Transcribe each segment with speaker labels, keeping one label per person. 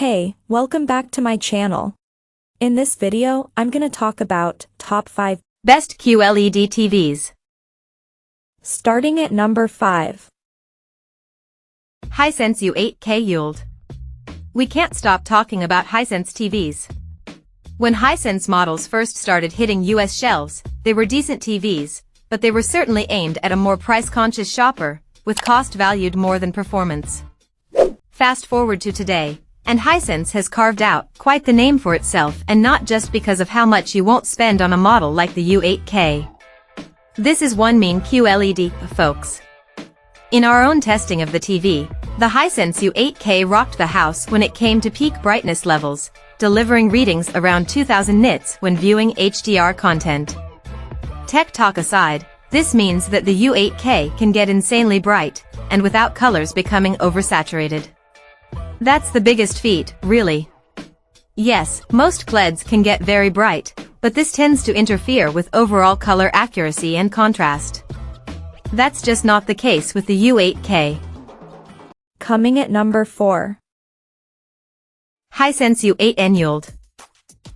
Speaker 1: Hey, welcome back to my channel. In this video, I'm gonna talk about top 5
Speaker 2: best QLED TVs.
Speaker 1: Starting at number 5.
Speaker 2: HiSense U8 ULED. We can't stop talking about HiSense TVs. When HiSense models first started hitting US shelves, they were decent TVs, but they were certainly aimed at a more price-conscious shopper, with cost valued more than performance. Fast forward to today, and Hisense has carved out quite the name for itself, and not just because of how much you won't spend on a model like the U8K. This is one mean QLED, folks. In our own testing of the TV, the Hisense U8K rocked the house when it came to peak brightness levels, delivering readings around 2000 nits when viewing HDR content. Tech talk aside, this means that the U8K can get insanely bright, and without colors becoming oversaturated. That's the biggest feat, really. Yes, most QLEDs can get very bright, but this tends to interfere with overall color accuracy and contrast. That's just not the case with the U8K.
Speaker 1: Coming at number 4.
Speaker 2: Hisense U8 ULED.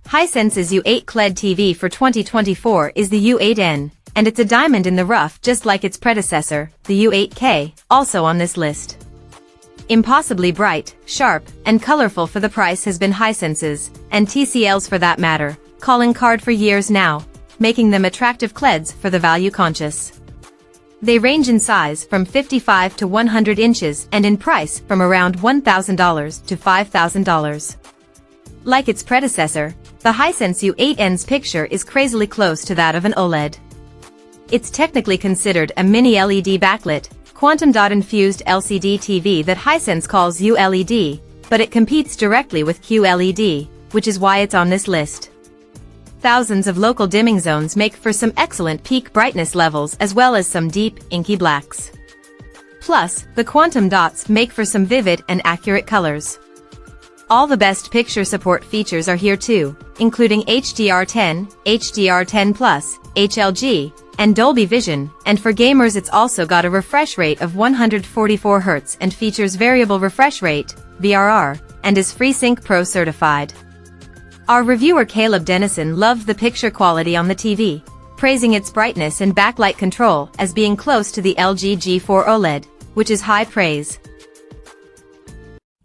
Speaker 2: Hisense's U8 QLED TV for 2024 is the U8N, and it's a diamond in the rough just like its predecessor, the U8K, also on this list. Impossibly bright, sharp, and colorful for the price has been Hisense's, and TCL's for that matter, calling card for years now, making them attractive QLEDs for the value-conscious. They range in size from 55 to 100 inches and in price from around $1,000 to $5,000. Like its predecessor, the Hisense U8N's picture is crazily close to that of an OLED. It's technically considered a mini LED backlit, quantum dot-infused LCD TV that Hisense calls ULED, but it competes directly with QLED, which is why it's on this list. Thousands of local dimming zones make for some excellent peak brightness levels as well as some deep, inky blacks. Plus, the quantum dots make for some vivid and accurate colors. All the best picture support features are here too, including HDR10, HDR10+, HLG, and Dolby Vision, and for gamers it's also got a refresh rate of 144 Hz and features variable refresh rate, VRR, and is FreeSync Pro certified. Our reviewer Caleb Dennison loved the picture quality on the TV, praising its brightness and backlight control as being close to the LG G4 OLED, which is high praise.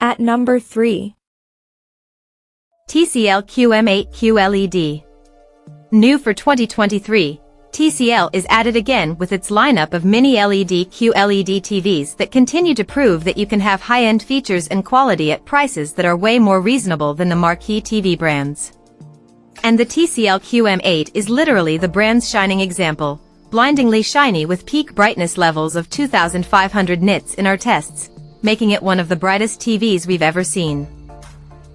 Speaker 1: At number 3.
Speaker 2: TCL QM8 QLED. New for 2023, TCL is at it again with its lineup of mini LED QLED TVs that continue to prove that you can have high-end features and quality at prices that are way more reasonable than the marquee TV brands. And the TCL QM8 is literally the brand's shining example, blindingly shiny with peak brightness levels of 2500 nits in our tests, making it one of the brightest TVs we've ever seen.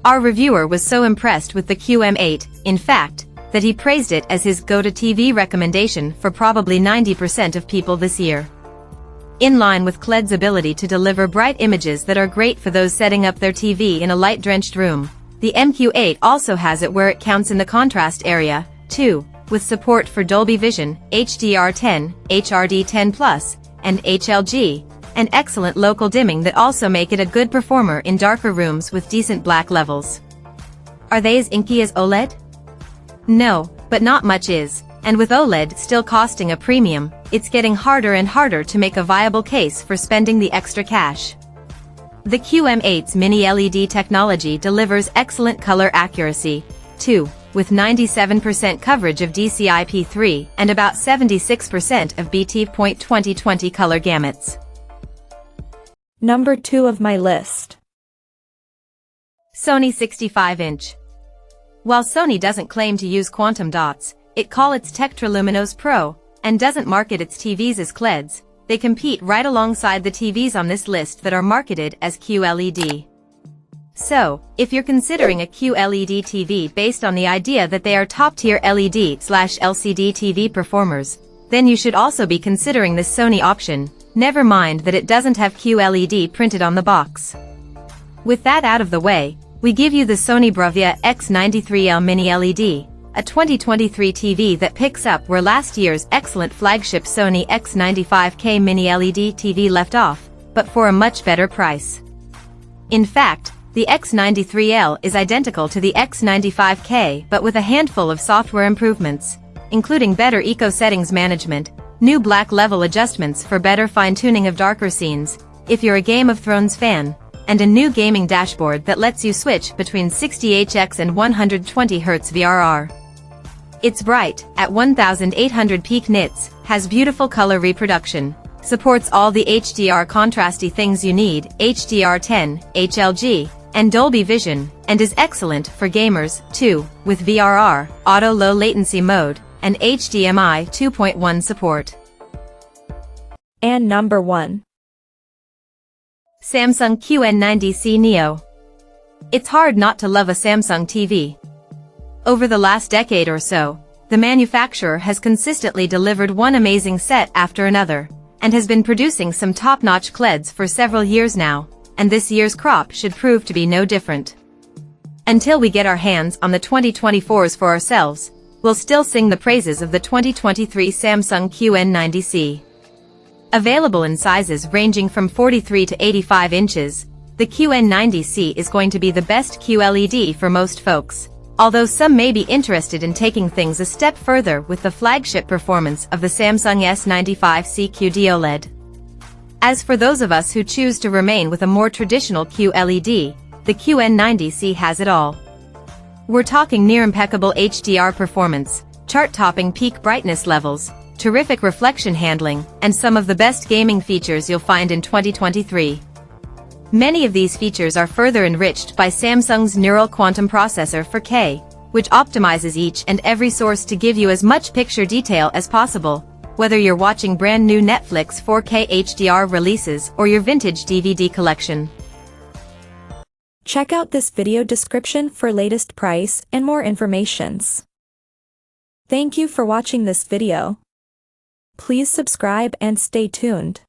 Speaker 2: Our reviewer was so impressed with the QM8, in fact, that he praised it as his go-to-TV recommendation for probably 90% of people this year. In line with QLED's ability to deliver bright images that are great for those setting up their TV in a light-drenched room, the MQ8 also has it where it counts in the contrast area, too, with support for Dolby Vision, HDR10, HRD10+, and HLG, and excellent local dimming that also make it a good performer in darker rooms with decent black levels. Are they as inky as OLED? No, but not much is, and with OLED still costing a premium, it's getting harder and harder to make a viable case for spending the extra cash. The QM8's mini LED technology delivers excellent color accuracy, too, with 97% coverage of DCI-P3 and about 76% of BT.2020 color gamuts.
Speaker 1: Number 2 of my list.
Speaker 2: Sony 65-inch. While Sony doesn't claim to use quantum dots, it calls its Tectraluminos Pro, and doesn't market its TVs as QLEDs, they compete right alongside the TVs on this list that are marketed as QLED. So, if you're considering a QLED TV based on the idea that they are top-tier LED/LCD TV performers, then you should also be considering this Sony option, never mind that it doesn't have QLED printed on the box. With that out of the way, we give you the Sony Bravia X93L Mini LED, a 2023 TV that picks up where last year's excellent flagship Sony X95K Mini LED TV left off, but for a much better price. In fact, The X93L is identical to the X95K but with a handful of software improvements, including better eco settings management, new black level adjustments for better fine-tuning of darker scenes, if you're a Game of Thrones fan, and a new gaming dashboard that lets you switch between 60Hz and 120Hz VRR. It's bright, at 1800 peak nits, has beautiful color reproduction, supports all the HDR contrasty things you need, HDR10, HLG, and Dolby Vision, and is excellent for gamers, too, with VRR, auto low latency mode, and HDMI 2.1 support.
Speaker 1: And number 1.
Speaker 2: Samsung QN90C Neo. It's hard not to love a Samsung TV. Over the last decade or so, the manufacturer has consistently delivered one amazing set after another, and has been producing some top-notch QLEDs for several years now, and this year's crop should prove to be no different. Until we get our hands on the 2024s for ourselves, we'll still sing the praises of the 2023 Samsung QN90C. Available in sizes ranging from 43 to 85 inches, the QN90C is going to be the best QLED for most folks, although some may be interested in taking things a step further with the flagship performance of the Samsung S95C QD OLED. As for those of us who choose to remain with a more traditional QLED, the QN90C has it all. We're talking near impeccable HDR performance, chart-topping peak brightness levels, terrific reflection handling, and some of the best gaming features you'll find in 2023. Many of these features are further enriched by Samsung's Neural Quantum Processor 4K, which optimizes each and every source to give you as much picture detail as possible, whether you're watching brand new Netflix 4K HDR releases or your vintage DVD collection.
Speaker 1: Check out this video description for latest price and more informations. Thank you for watching this video. Please subscribe and stay tuned.